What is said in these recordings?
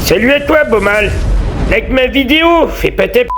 Salut à toi, Beaumal. Like ma vidéo, fais pas ta p...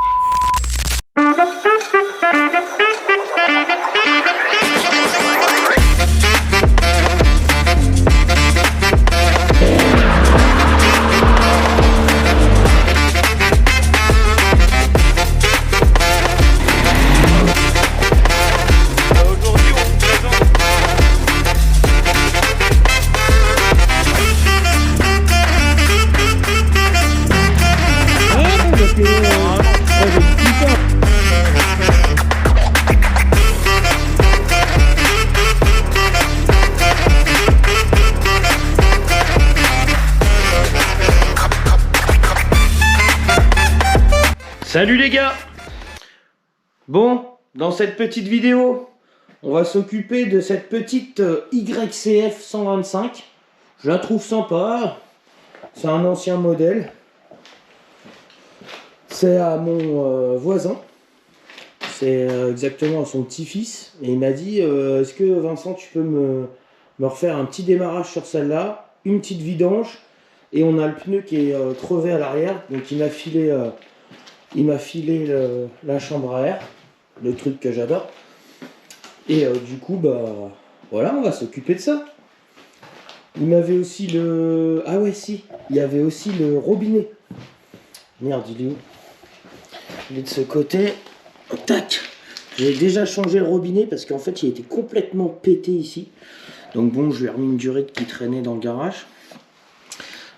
Salut les gars! Bon, dans cette petite vidéo, on va s'occuper de cette petite YCF 125. Je la trouve sympa. C'est un ancien modèle. C'est à mon voisin. C'est exactement à son petit-fils. Et il m'a dit, est-ce que Vincent, tu peux me refaire un petit démarrage sur celle-là, une petite vidange, et on a le pneu qui est crevé à l'arrière. Donc il m'a filé... la chambre à air, le truc que j'adore. Et du coup, bah voilà, on va s'occuper de ça. Il m'avait aussi le... Ah ouais, si, il y avait aussi le robinet. Merde, il est où? Il est de ce côté. Tac. J'ai déjà changé le robinet parce qu'en fait, il était complètement pété ici. Donc bon, je lui ai remis une durite qui traînait dans le garage.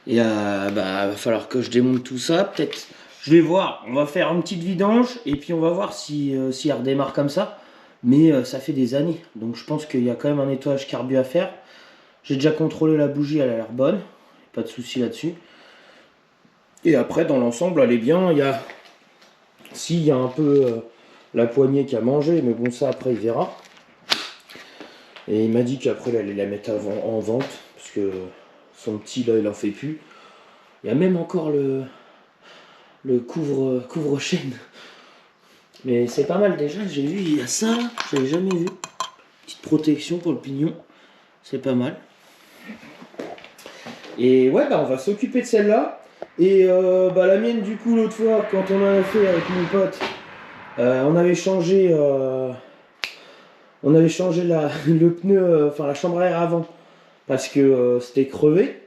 Et va falloir que je démonte tout ça, peut-être... Je vais voir, on va faire une petite vidange et puis on va voir si elle redémarre comme ça. Mais ça fait des années, donc je pense qu'il y a quand même un nettoyage carbu à faire. J'ai déjà contrôlé la bougie, elle a l'air bonne, pas de souci là-dessus. Et après, dans l'ensemble, elle est bien. Il y a un peu la poignée qui a mangé, mais bon, ça après il verra. Et il m'a dit qu'après il allait la mettre en vente, parce que son petit là, il en fait plus. Il y a même encore le couvre-chaîne. Mais c'est pas mal déjà, j'ai vu, il y a ça, j'avais jamais vu. Petite protection pour le pignon, c'est pas mal. Et ouais, bah on va s'occuper de celle-là. Et la mienne, du coup, l'autre fois, quand on en a fait avec mon pote, on avait changé le pneu, la chambre à air avant, parce que c'était crevé.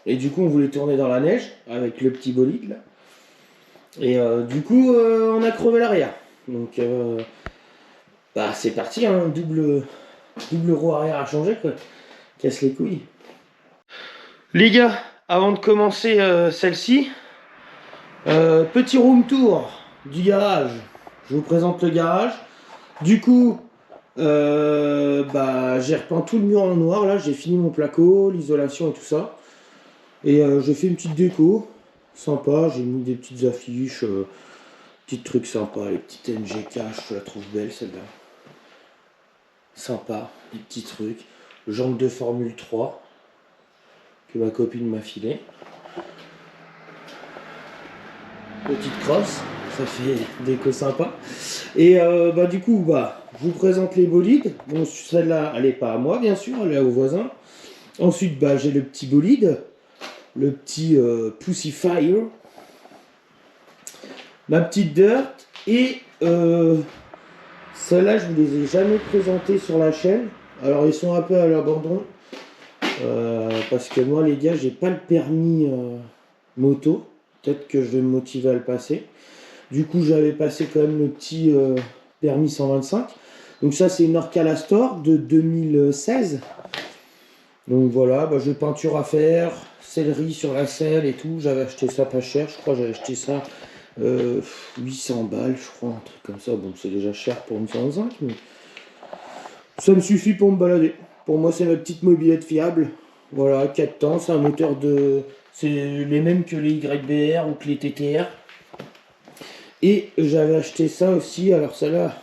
Et du coup, on voulait tourner dans la neige avec le petit bolide là. Et du coup, on a crevé l'arrière. Donc, c'est parti, hein, double roue arrière à changer, quoi. Casse les couilles. Les gars, avant de commencer celle-ci, petit room tour du garage. Je vous présente le garage. Du coup, j'ai repeint tout le mur en noir. Là, j'ai fini mon placo, l'isolation et tout ça. Et j'ai fait une petite déco. Sympa, j'ai mis des petites affiches, petits trucs sympas, les petites NGK, je la trouve belle celle-là. Sympa, des petits trucs. Jante de Formule 3 que ma copine m'a filé. Petite crosse, ça fait déco sympa. Et du coup, je vous présente les bolides. Bon, celle-là, elle n'est pas à moi bien sûr, elle est au voisin. Ensuite, j'ai le petit bolide. Le petit Pussy Fire, ma petite Dirt, et celles-là je vous les ai jamais présentées sur la chaîne. Alors ils sont un peu à l'abandon parce que moi les gars, j'ai pas le permis moto. Peut-être que je vais me motiver à le passer. Du coup j'avais passé quand même le petit permis 125. Donc ça c'est une Orca Astor de 2016. Donc voilà, j'ai peinture à faire, sellerie sur la selle et tout. J'avais acheté ça pas cher, je crois j'avais acheté ça 800 balles, je crois, un truc comme ça. Bon, c'est déjà cher pour une 125, mais ça me suffit pour me balader. Pour moi, c'est ma petite mobilette fiable. Voilà, 4 temps, c'est un moteur de... C'est les mêmes que les YBR ou que les TTR. Et j'avais acheté ça aussi, alors celle-là,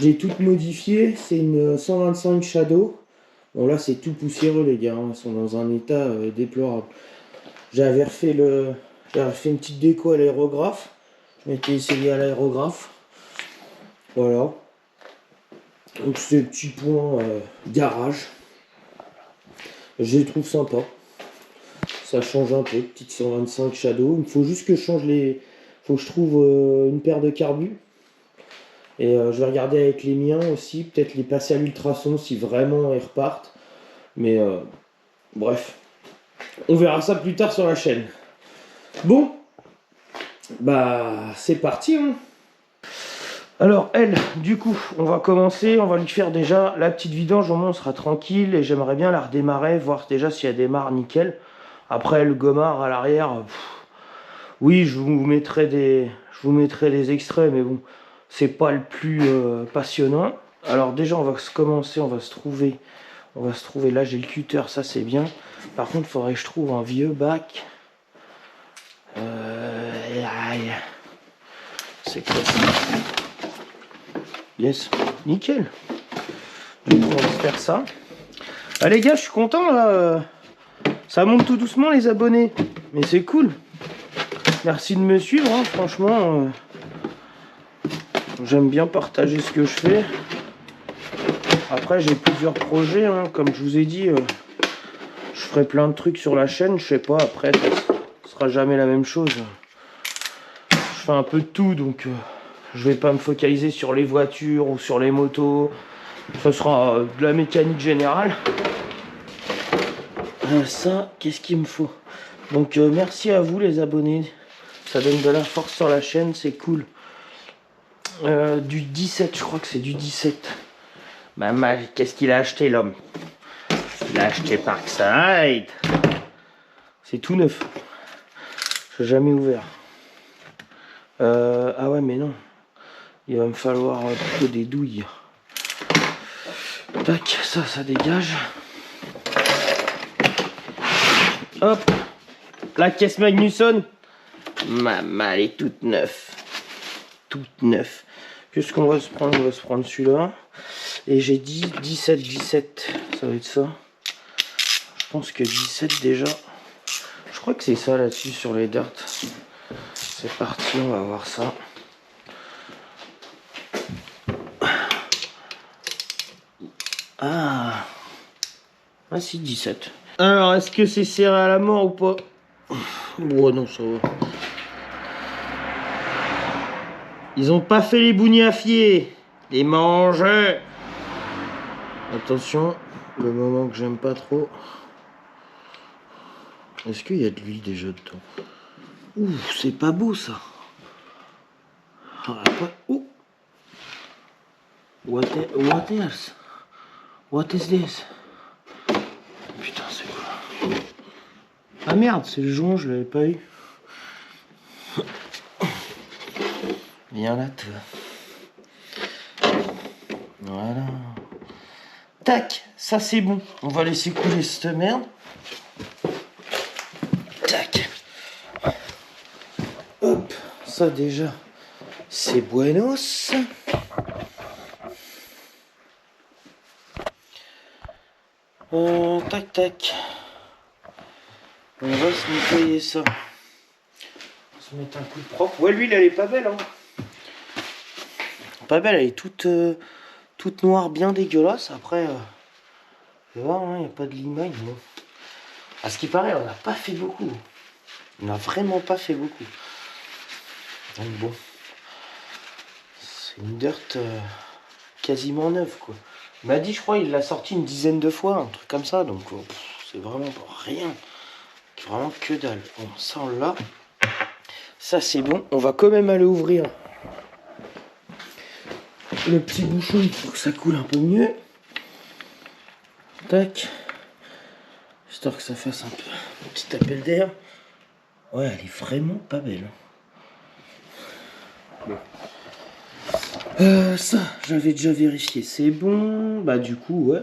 j'ai tout modifié. C'est une 125 Shadow. Bon là c'est tout poussiéreux les gars, hein. Ils sont dans un état déplorable. J'avais refait une petite déco à l'aérographe. Je m'étais essayé à l'aérographe. Voilà. Donc ce petit point garage. Je les trouve sympa. Ça change un peu, petite 125 Shadow. Il faut juste que je change les... Faut que je trouve une paire de carbu. Et je vais regarder avec les miens aussi, peut-être les passer à l'ultrason si vraiment ils repartent. Mais bref, on verra ça plus tard sur la chaîne. Bon, bah c'est parti. Hein. Alors elle, du coup, on va commencer, on va lui faire déjà la petite vidange, au moins on sera tranquille. Et j'aimerais bien la redémarrer, voir déjà si elle démarre nickel. Après le gommard à l'arrière, oui je vous mettrai des extraits, mais bon, c'est pas le plus passionnant. Alors déjà on va se commencer, on va se trouver, là j'ai le cutter, ça c'est bien. Par contre il faudrait que je trouve un vieux bac. C'est quoi ça? Yes, nickel. Du coup on va se faire ça. Ah les gars, je suis content là. Ça monte tout doucement les abonnés. Mais c'est cool. Merci de me suivre, hein. Franchement. J'aime bien partager ce que je fais. Après j'ai plusieurs projets, hein. Comme je vous ai dit, je ferai plein de trucs sur la chaîne. Je sais pas, après ça sera jamais la même chose. Je fais un peu de tout, donc je vais pas me focaliser sur les voitures ou sur les motos. Ce sera de la mécanique générale. Ça, qu'est-ce qu'il me faut? Donc merci à vous les abonnés. Ça donne de la force sur la chaîne, c'est cool. Du 17, je crois que c'est du 17. Maman, qu'est-ce qu'il a acheté l'homme? Il a acheté Parkside. C'est tout neuf. Je n'ai jamais ouvert. Ah ouais, mais non. Il va me falloir plutôt des douilles. Tac, ça dégage. Hop. La caisse Magnusson. Maman, elle est toute neuve. Toute neuve. Qu'est-ce qu'on va se prendre? On va se prendre celui-là. Et j'ai dit 17. Ça va être ça. Je pense que 17 déjà. Je crois que c'est ça là-dessus sur les dirt. C'est parti, on va voir ça. Ah si, 17. Alors, est-ce que c'est serré à la mort ou pas? Bon, non, ça va. Ils ont pas fait les bougnafiers. Les mangeurs. Attention, le moment que j'aime pas trop. Est-ce qu'il y a de l'huile déjà dedans? Ouh, c'est pas beau ça. Ah, pas... Ouh. What else? What is this? Putain, c'est quoi? Ah merde, c'est le joint, je l'avais pas eu. Viens là, toi. Voilà. Tac, ça c'est bon. On va laisser couler cette merde. Tac. Hop, ça déjà, c'est buenos. Tac. On va se nettoyer ça. On va se mettre un coup de propre. Ouais, l'huile, elle est pas belle, hein. Pas belle, elle est toute noire, bien dégueulasse. Après, tu vois, il n'y a pas de limagne. Bon. À ce qui paraît, on n'a pas fait beaucoup. On n'a vraiment pas fait beaucoup. Donc bon. C'est une dirt quasiment neuve, quoi. Il m'a dit, je crois, il l'a sorti une dizaine de fois, un truc comme ça. Donc, c'est vraiment rien. Vraiment que dalle. Bon, ça, on l'a. Ça, c'est bon. On va quand même aller ouvrir le petit bouchon pour que ça coule un peu mieux. Tac. Histoire que ça fasse un peu un petit appel d'air. Ouais, elle est vraiment pas belle. Bon. Ça, j'avais déjà vérifié. C'est bon. Bah du coup, ouais.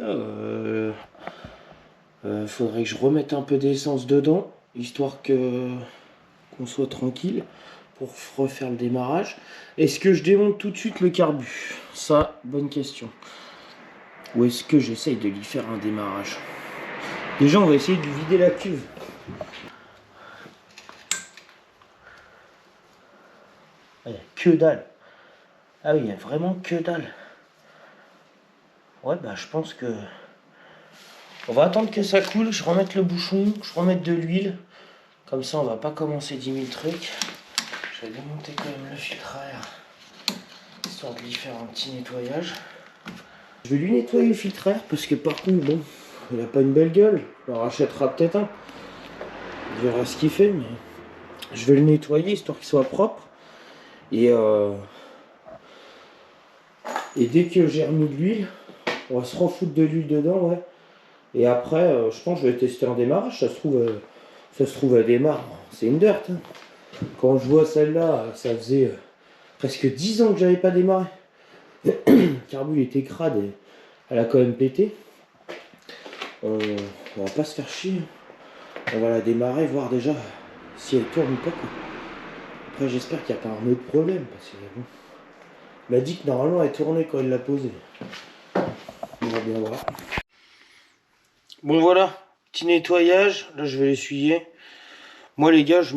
Faudrait que je remette un peu d'essence dedans. Histoire qu'on soit tranquille. Pour refaire le démarrage. Est-ce que je démonte tout de suite le carbu? Ça, bonne question. Ou est-ce que j'essaye de lui faire un démarrage? Déjà, on va essayer de lui vider la cuve. Il n'y a que dalle. Ah oui, il n'y a vraiment que dalle. Ouais, bah je pense que On va attendre que ça coule, je remette le bouchon, je remette de l'huile. Comme ça, on va pas commencer 10 000 trucs. Je vais démonter quand même le filtre à air, histoire de lui faire un petit nettoyage. Je vais lui nettoyer le filtre à air parce que par contre, bon, il a pas une belle gueule. On en rachètera peut-être un. On verra ce qu'il fait, mais je vais le nettoyer histoire qu'il soit propre. Et dès que j'ai remis de l'huile, on va se refoutre de l'huile dedans, ouais. Et après, je pense que je vais tester en démarrage. Ça se trouve, elle démarre. C'est une dirt. Hein. Quand je vois celle-là, ça faisait presque 10 ans que j'avais pas démarré. Le carbu était crade et elle a quand même pété. On va pas se faire chier. On va la démarrer, voir déjà si elle tourne ou pas. Quoi. Après, j'espère qu'il n'y a pas un autre problème. Parce que bon, il m'a dit que normalement elle tournait quand il l'a posée. On va bien voir. Bon voilà, petit nettoyage. Là, je vais l'essuyer. Moi, les gars, je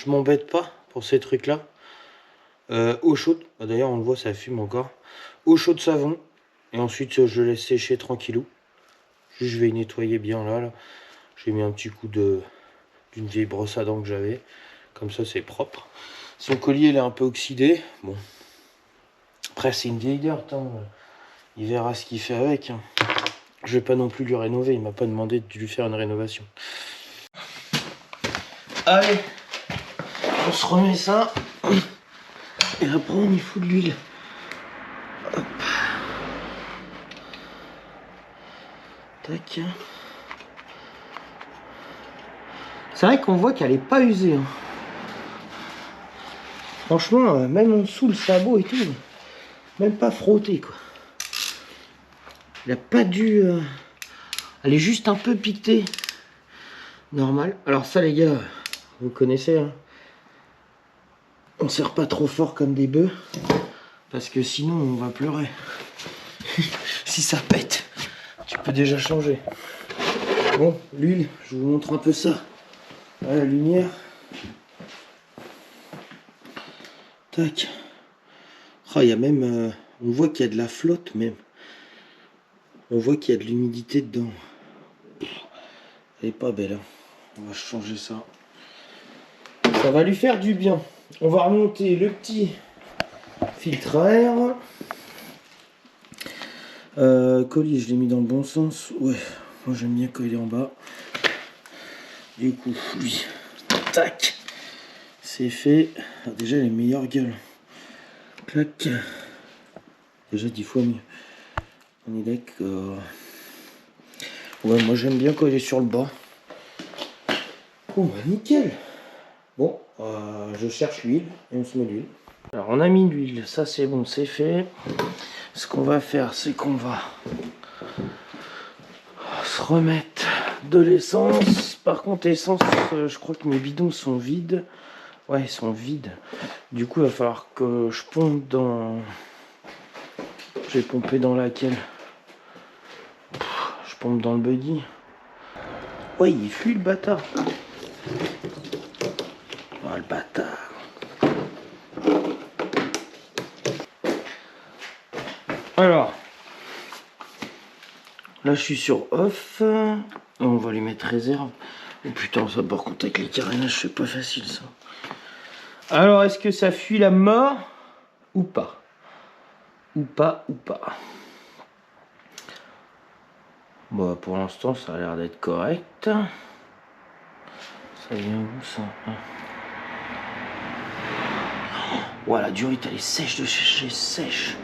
m'embête pas pour ces trucs-là. Eau chaude. D'ailleurs, on le voit, ça fume encore. Eau chaude, savon. Et ensuite, je laisse sécher tranquillou. Juste, je vais nettoyer bien là. J'ai mis un petit coup d'une vieille brosse à dents que j'avais. Comme ça, c'est propre. Son collier, il est un peu oxydé. Bon. Après, c'est une vieille dirt. Hein. Il verra ce qu'il fait avec. Hein. Je vais pas non plus lui rénover. Il m'a pas demandé de lui faire une rénovation. Allez. On se remet ça. Et après, on y fout de l'huile. Hop. Tac. C'est vrai qu'on voit qu'elle est pas usée. Hein. Franchement, même en dessous le sabot et tout, même pas frotté quoi. Il a pas dû... Elle est juste un peu piquetée. Normal. Alors ça les gars, vous connaissez. Hein. On serre pas trop fort comme des bœufs. Parce que sinon on va pleurer. Si ça pète, tu peux déjà changer. Bon, l'huile, je vous montre un peu ça. Voilà la lumière. Tac. Oh, il y a même... on voit qu'il y a de la flotte même. On voit qu'il y a de l'humidité dedans. Elle est pas belle. Hein. On va changer ça. Ça va lui faire du bien. On va remonter le petit filtre à air. Collier, je l'ai mis dans le bon sens. Ouais, moi j'aime bien quand il est en bas. Du coup, lui, tac, c'est fait. Alors déjà, les meilleures gueules. Clac. Déjà 10 fois mieux. On est d'accord. Ouais, moi j'aime bien quand il est sur le bas. Oh, bah nickel. Bon, je cherche l'huile et on se met l'huile. Alors on a mis l'huile, ça c'est bon, c'est fait. Ce qu'on va faire, c'est qu'on va se remettre de l'essence. Par contre, essence, je crois que mes bidons sont vides. Ouais, ils sont vides. Du coup, il va falloir que je pompe dans... Je vais pomper dans laquelle? Je pompe dans le buggy. Ouais, il fuit le bâtard. Oh, le bâtard. Alors, là je suis sur off. On va lui mettre réserve. Oh putain, ça par contre avec les carénages, c'est pas facile ça. Alors, est-ce que ça fuit la mort ou pas? Ou pas. Bon, pour l'instant, ça a l'air d'être correct. Ça vient où ça? Oh, la durite, elle est sèche de chez sèche.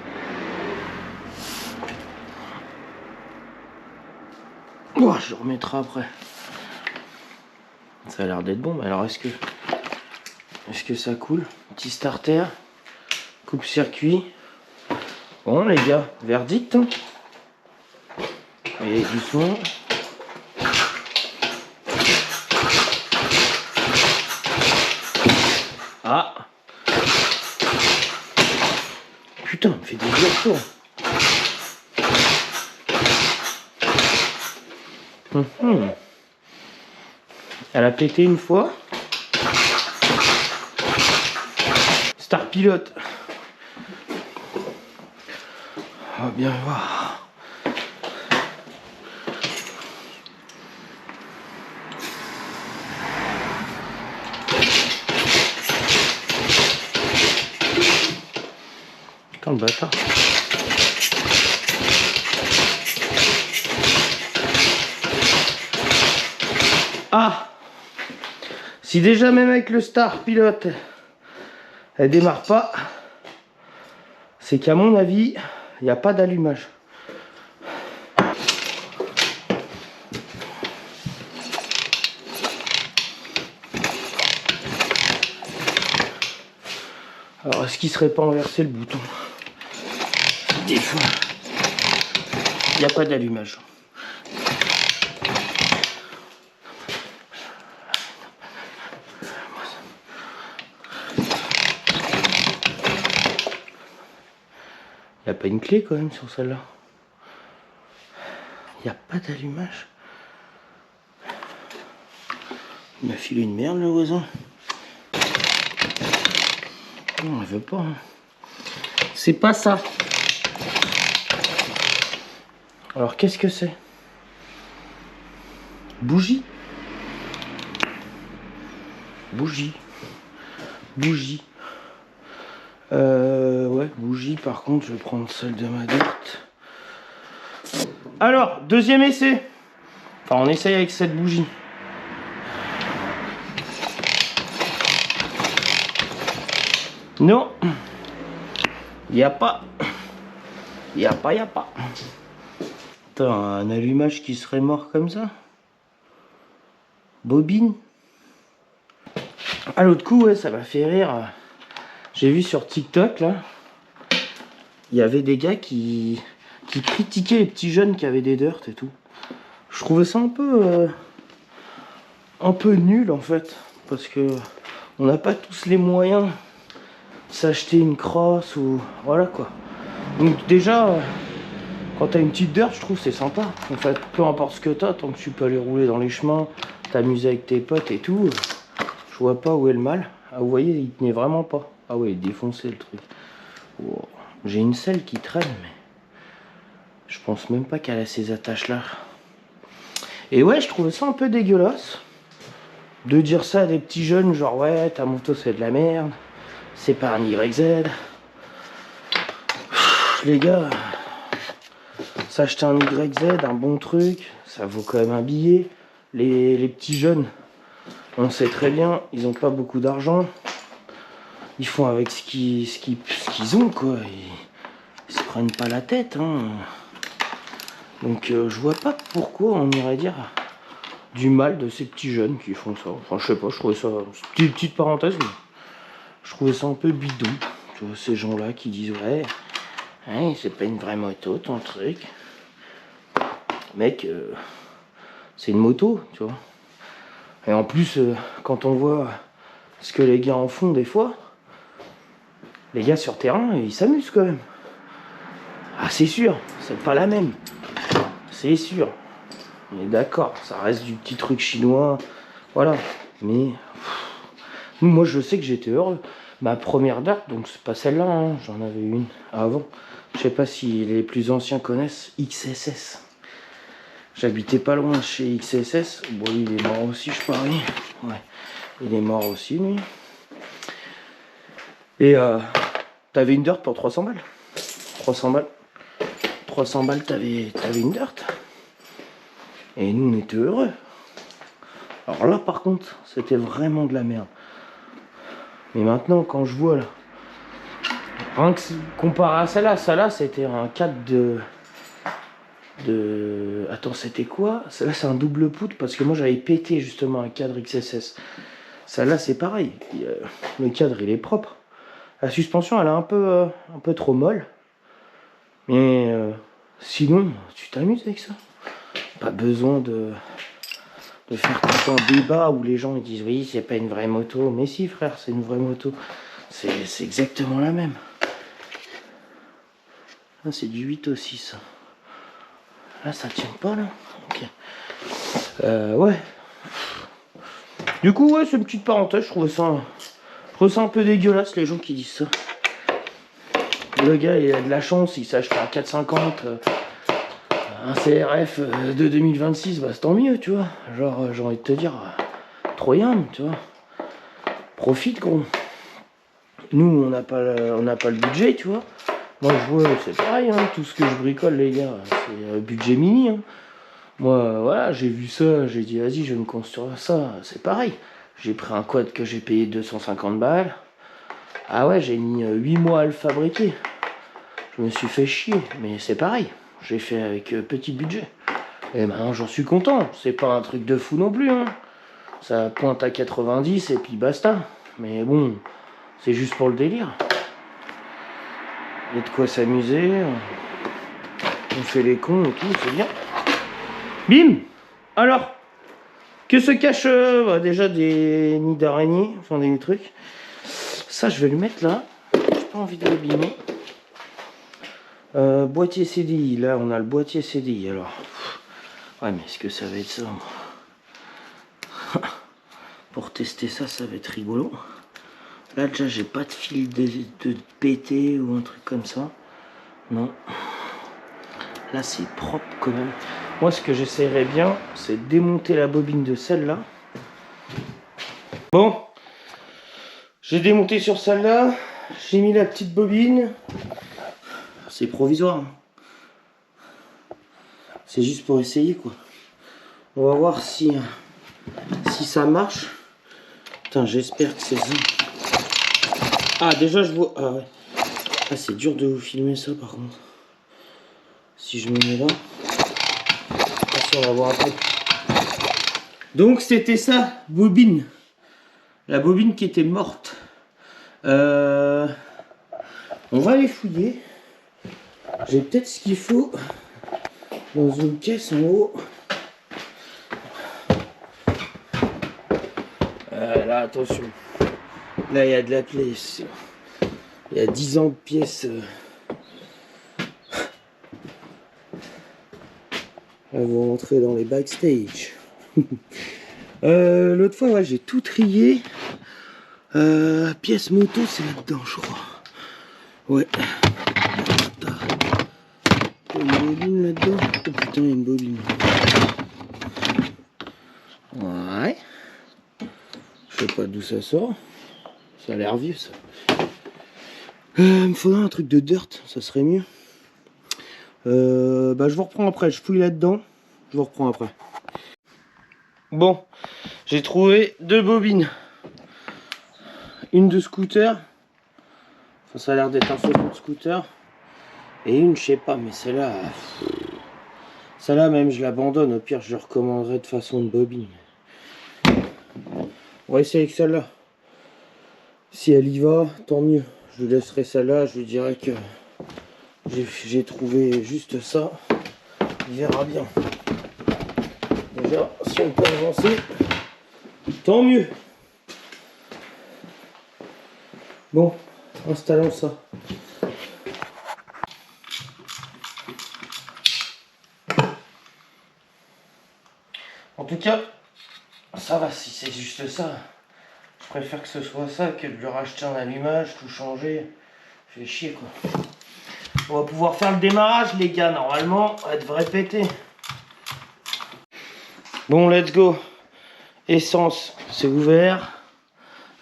Oh, je le remettrai après. Ça a l'air d'être bon, mais alors est-ce que ça coule? Petit starter, coupe-circuit. Bon les gars, verdict. Et doucement. Ah. Putain, il me fait des allers-retours. Elle a pété une fois. Star pilote. On va bien voir. Putain, le bâtard. Ah! Si déjà même avec le Star Pilote, elle démarre pas, c'est qu'à mon avis, il n'y a pas d'allumage. Alors, est-ce qu'il serait pas inversé le bouton? Des fois, il n'y a pas d'allumage. Il n'y a pas une clé quand même sur celle-là. Il n'y a pas d'allumage. Il m'a filé une merde le voisin. Non, elle veut pas. Hein. C'est pas ça. Alors qu'est-ce que c'est? Bougie. Bougie. Bougie. Ouais, bougie. Par contre, je vais prendre celle de ma dirt. Alors, deuxième essai. Enfin, on essaye avec cette bougie. Non. Y a pas. Y a pas. Attends, un allumage qui serait mort comme ça. Bobine. À l'autre coup, ouais, ça m'a fait rire. J'ai vu sur TikTok, là, il y avait des gars qui critiquaient les petits jeunes qui avaient des dirt et tout. Je trouvais ça un peu nul, en fait. Parce que on n'a pas tous les moyens de s'acheter une crosse ou... Voilà, quoi. Donc déjà, quand t'as une petite dirt, je trouve c'est sympa. En fait, peu importe ce que t'as, tant que tu peux aller rouler dans les chemins, t'amuser avec tes potes et tout, je vois pas où est le mal. Ah, vous voyez, il tenait vraiment pas. Ah ouais, il défonçait le truc. Wow. J'ai une selle qui traîne, mais je pense même pas qu'elle a ces attaches là. Et ouais, je trouvais ça un peu dégueulasse de dire ça à des petits jeunes, genre ouais, ta moto c'est de la merde, c'est pas un YZ. Les gars, s'acheter un YZ, un bon truc, ça vaut quand même un billet. Les petits jeunes, on sait très bien, ils ont pas beaucoup d'argent. Ils font avec ce qu'ils ont, quoi. Ils se prennent pas la tête, hein. Donc je vois pas pourquoi on irait dire du mal de ces petits jeunes qui font ça. Enfin, je sais pas, je trouvais ça... Petite parenthèse, mais je trouvais ça un peu bidon. Tu vois, ces gens-là qui disent ouais, hein, c'est pas une vraie moto, ton truc. Mec, c'est une moto, tu vois. Et en plus, quand on voit ce que les gars en font des fois, les gars sur terrain, ils s'amusent quand même. Ah, c'est sûr, c'est pas la même. C'est sûr. On est d'accord, ça reste du petit truc chinois. Voilà. Mais moi, je sais que j'étais heureux. Ma première date, donc c'est pas celle-là, hein, j'en avais une avant. Je sais pas si les plus anciens connaissent XSS. J'habitais pas loin de chez XSS. Bon, lui, il est mort aussi, je parie. Ouais, il est mort aussi, lui. Et t'avais une dirt pour 300 balles. 300 balles. 300 balles, t'avais une dirt. Et nous, on était heureux. Alors là, par contre, c'était vraiment de la merde. Mais maintenant, quand je vois là, rien que comparé à celle-là, c'était un cadre de... Attends, c'était quoi? Celle-là, c'est un double poutre parce que moi, j'avais pété justement un cadre XSS. Celle-là, c'est pareil. Le cadre, il est propre. La suspension, elle est un peu trop molle. Mais sinon, tu t'amuses avec ça. Pas besoin de faire tout un débat où les gens ils disent oui, c'est pas une vraie moto. Mais si, frère, c'est une vraie moto. C'est exactement la même. Là, c'est du 8 au 6. Là, ça tient pas, là. Ok. Ouais. Du coup, ouais, c'est une petite parenthèse. Je trouve ça un peu dégueulasse, les gens qui disent ça. Le gars, il a de la chance, il s'achète un 450, un CRF de 2026, bah c'est tant mieux, tu vois. Genre, j'ai envie de te dire, Troyan, tu vois. Profite, gros. Nous, on n'a pas le budget, tu vois. Moi, je vois, c'est pareil, hein, tout ce que je bricole, les gars, c'est budget mini. Hein. Moi, voilà, j'ai vu ça, j'ai dit, vas-y, je vais me construire ça. C'est pareil. J'ai pris un quad que j'ai payé 250 balles. Ah ouais, j'ai mis 8 mois à le fabriquer. Je me suis fait chier, mais c'est pareil. J'ai fait avec petit budget. Et maintenant, j'en suis content. C'est pas un truc de fou non plus. Hein. Ça pointe à 90 et puis basta. Mais bon, c'est juste pour le délire. Il y a de quoi s'amuser. On fait les cons et tout, c'est bien. Bim! Alors, que se cache déjà des nids d'araignées, enfin des trucs. Ça, je vais le mettre là. J'ai pas envie de l'abîmer. Boîtier CDI, là on a le boîtier CDI alors. Ouais, mais est-ce que ça va être ça? Pour tester ça, ça va être rigolo. Là déjà j'ai pas de fil de pété ou un truc comme ça. Non. Là c'est propre quand même. Moi ce que j'essaierais bien, c'est de démonter la bobine de celle-là. Bon. J'ai démonté sur celle-là. J'ai mis la petite bobine. C'est provisoire. Hein. C'est juste pour essayer quoi. On va voir si ça marche. Putain, j'espère que c'est ça. Ah, déjà je vois. Ah ouais. Ah, c'est dur de vous filmer ça par contre. Si je me mets là. Attention, on va voir après. Donc c'était ça, bobine. La bobine qui était morte. On va aller fouiller. J'ai peut-être ce qu'il faut dans une caisse en haut. Là, attention. Là, il y a de la pièce. Il y a 10 ans de pièces. Elles vont rentrer dans les backstage. L'autre fois, ouais, j'ai tout trié. Pièce moto, c'est là-dedans, je crois. Ouais. Il y a une bobine là-dedans. Oh putain, il y a une bobine. Ouais. Je sais pas d'où ça sort. Ça a l'air vif, ça. Il me faudrait un truc de dirt, ça serait mieux. Bah, je vous reprends après. Je fouille là-dedans. Je vous reprends après. Bon, j'ai trouvé 2 bobines. Une de scooter. Enfin, ça a l'air d'être un second de scooter. Et une, je sais pas, mais celle-là... Celle-là même, je l'abandonne. Au pire, je le recommanderai de façon de bobine. On va essayer avec celle-là. Si elle y va, tant mieux. Je lui laisserai celle-là. Je lui dirai que j'ai trouvé juste ça. Il verra bien. Déjà, si on peut avancer, tant mieux. Bon, installons ça. En tout cas, ça va si c'est juste ça. Je préfère que ce soit ça que de lui racheter un allumage, tout changer. Fait chier quoi. On va pouvoir faire le démarrage les gars, normalement elle devrait péter. Bon, let's go. Essence, c'est ouvert.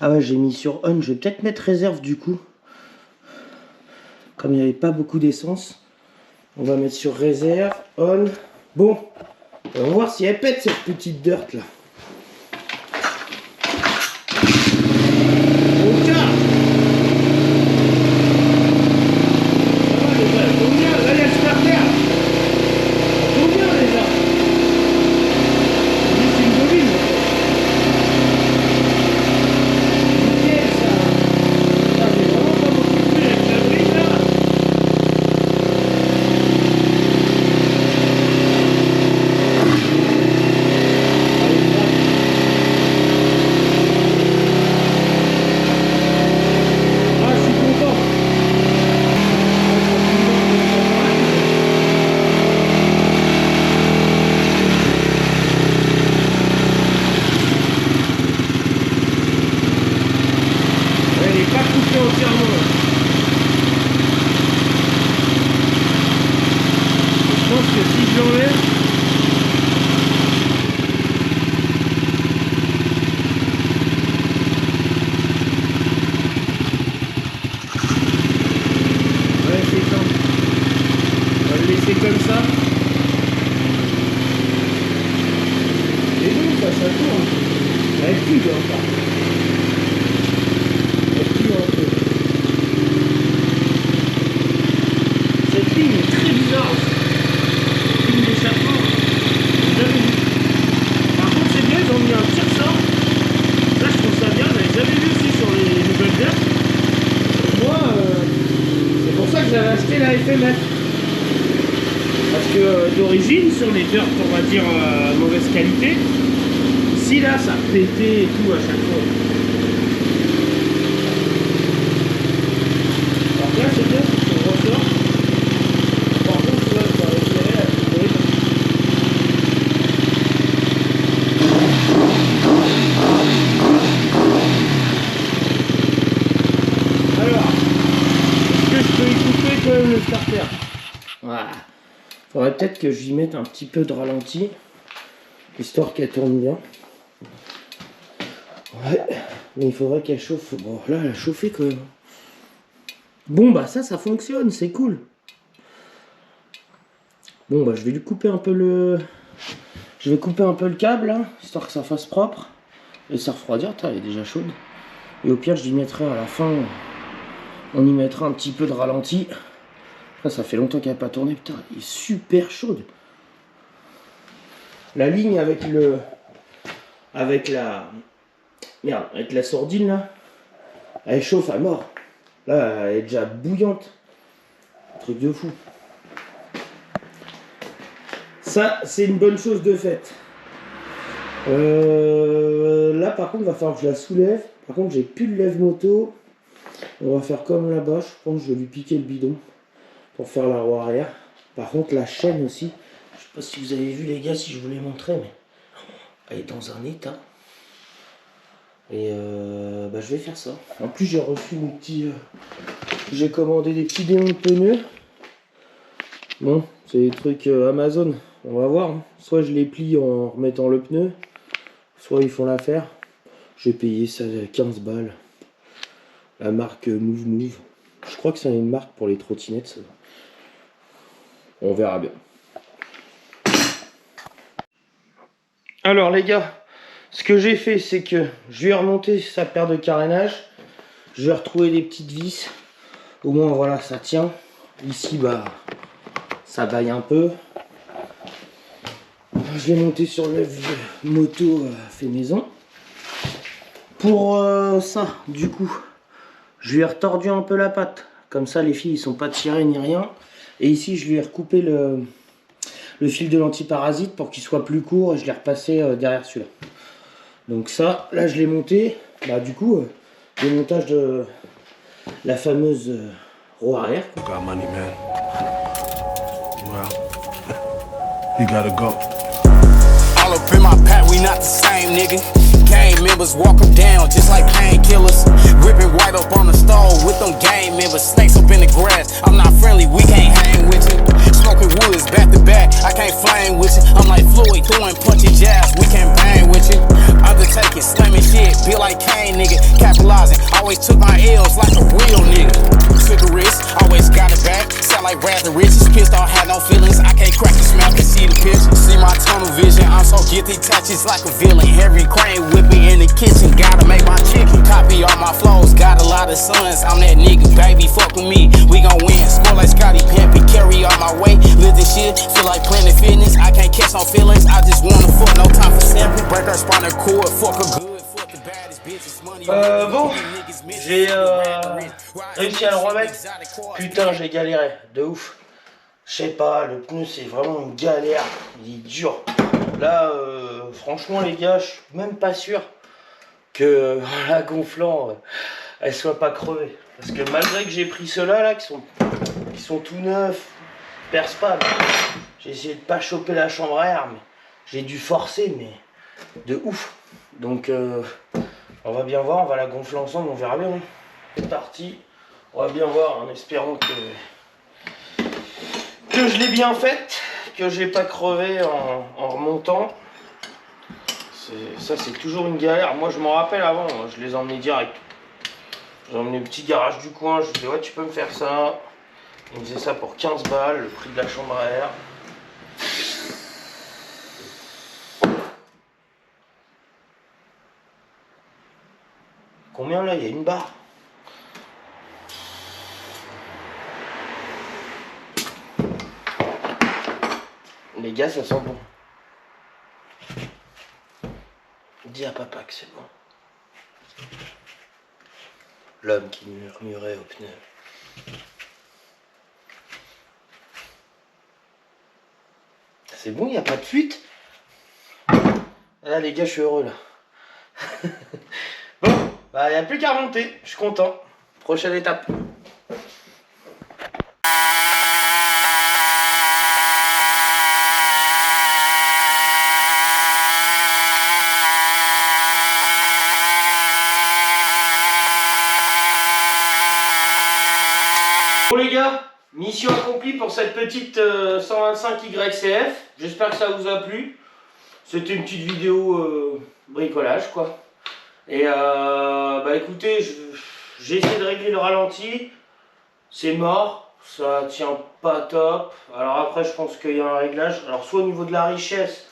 Ah ouais, j'ai mis sur on, je vais peut-être mettre réserve du coup. Comme il n'y avait pas beaucoup d'essence. On va mettre sur réserve, on. Bon, on va voir si elle pète cette petite dirt là. C'est ça. plie encore. Elle plie un peu. Cette ligne est très bizarre aussi. Ligne d'échappement. J'ai jamais vu. Par contre c'est bien, ils ont mis un petit ressort. Là je trouve ça bien, j'avais jamais vu aussi sur les nouvelles vertes. Moi, c'est pour ça que j'avais acheté la FMF. Parce que d'origine, sur les vertes, on va dire mauvaise qualité, ici là ça pétait et tout à chaque fois. Alors là c'est bien, c'est qu'on ressort. Par contre là ça va éclairer à trouver. Alors, est-ce que je peux y couper quand même le starter? Voilà. Faudrait peut-être que j'y mette un petit peu de ralenti, histoire qu'elle tourne bien. Ouais, mais il faudrait qu'elle chauffe. Bon, là, elle a chauffé quand même. Bon, bah ça fonctionne, c'est cool. Bon, bah je vais lui couper un peu le... Je vais couper un peu le câble, hein, histoire que ça fasse propre. Et ça refroidir, elle est déjà chaude. Et au pire, je lui mettrai à la fin, on y mettra un petit peu de ralenti. Après, ça fait longtemps qu'elle n'a pas tourné, putain, elle est super chaude. La ligne avec le... Avec la... Merde, avec la sordine là, elle chauffe à mort. Là, elle est déjà bouillante. Truc de fou. Ça, c'est une bonne chose de fait. Là, par contre, il va falloir que je la soulève. Par contre, j'ai plus de lève-moto. On va faire comme là-bas. Je pense que je vais lui piquer le bidon pour faire la roue arrière. Par contre, la chaîne aussi. Je sais pas si vous avez vu, les gars, si je vous l'ai montré, mais elle est dans un état. Et bah, je vais faire ça. En plus, j'ai reçu mon petit... j'ai commandé des petits démons de pneus. Bon, c'est des trucs Amazon. On va voir. Hein. Soit je les plie en remettant le pneu, soit ils font l'affaire. J'ai payé ça 15 balles. La marque Move Move. Je crois que c'est une marque pour les trottinettes. Ça. On verra bien. Alors les gars, ce que j'ai fait, c'est que je lui ai remonté sa paire de carénage. Je vais retrouver des petites vis. Au moins voilà, ça tient. Ici, bah, ça baille un peu. Je l'ai monté sur le moto fait maison. Pour ça, du coup, je lui ai retordu un peu la patte. Comme ça, les fils, ils sont pas tirés ni rien. Et ici, je lui ai recoupé le fil de l'antiparasite pour qu'il soit plus court et je l'ai repassé derrière celui-là. Donc ça, là, je l'ai monté. Bah, du coup, le montage de la fameuse roue arrière. Got money, man. Well, you gotta go. All up in my pack, we not the same, nigga. Gang members walk them down just like painkillers. Ripping white up on the stove with them gang members. Snakes up in the grass. I'm not friendly, we can't hang with you. Smoking woods back to back, I can't flame with you. I'm like Floyd throwing punchy jabs, we can't bang with you. Undertaking, slamming shit, be like Kane, nigga. Capitalizing, always took my L's like a real nigga. Took a risk, always got it back. Sound like Rather Riches, pissed off, had no feelings. I can't crack the smell, can see the picture. See my tunnel vision, I'm so guilty, touches like a villain. Heavy crane with me in the kitchen, gotta make my chicken. Copy all my flows, got a lot of sons. I'm that nigga, baby, fuck with me, we gon' win. Score like Scotty Pimpin', carry all my weight. Live this shit, feel like Planet Fitness. I can't catch no feelings, I just wanna fuck, no time for sampling. Break our spinal cord, fuck a good, fuck the baddest bitches. Money, Bon, j'ai réussi à le remettre. Putain, j'ai galéré, de ouf. Je sais pas, le pneu c'est vraiment une galère, il est dur. Là, franchement les gars, je suis même pas sûr que la gonflant, elle soit pas crevée. Parce que malgré que j'ai pris ceux-là, là, qui sont tout neufs, perce pas. J'ai essayé de pas choper la chambre à air, mais j'ai dû forcer, mais de ouf. Donc, on va bien voir, on va la gonfler ensemble, on verra bien. Hein. C'est parti, on va bien voir en espérant que je l'ai bien faite, que j'ai pas crevé en remontant. Ça c'est toujours une galère. Moi je m'en rappelle avant, je les emmenais direct. J'ai emmené au petit garage du coin, je disais ouais tu peux me faire ça. Il me faisait ça pour 15 balles, le prix de la chambre à air. Combien là? Il y a une barre. Les gars, ça sent bon. Dis à papa que c'est bon. L'homme qui murmurait au pneu. C'est bon, il n'y a pas de fuite. Là les gars, je suis heureux là. Bon, bah il n'y a plus qu'à remonter, je suis content. Prochaine étape. Bon les gars, mission accomplie pour cette petite 125 YCF. J'espère que ça vous a plu. C'était une petite vidéo bricolage quoi. Et bah écoutez, j'ai essayé de régler le ralenti. C'est mort, ça tient pas top. Alors après je pense qu'il y a un réglage. Alors soit au niveau de la richesse,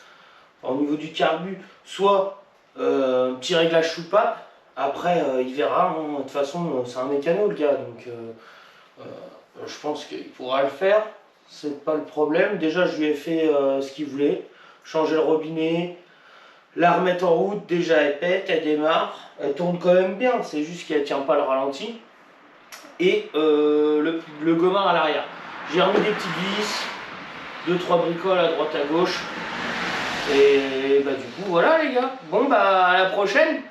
au niveau du carbu, soit un petit réglage soupape. Après il verra, hein. De toute façon c'est un mécano le gars, donc je pense qu'il pourra le faire, c'est pas le problème. Déjà je lui ai fait ce qu'il voulait, changer le robinet, la remettre en route. Déjà elle pète, elle démarre, elle tourne quand même bien, c'est juste qu'elle tient pas le ralenti. Et le gommard à l'arrière, j'ai remis des petites vis, 2-3 bricoles à droite à gauche. Et bah du coup voilà les gars, bon bah à la prochaine.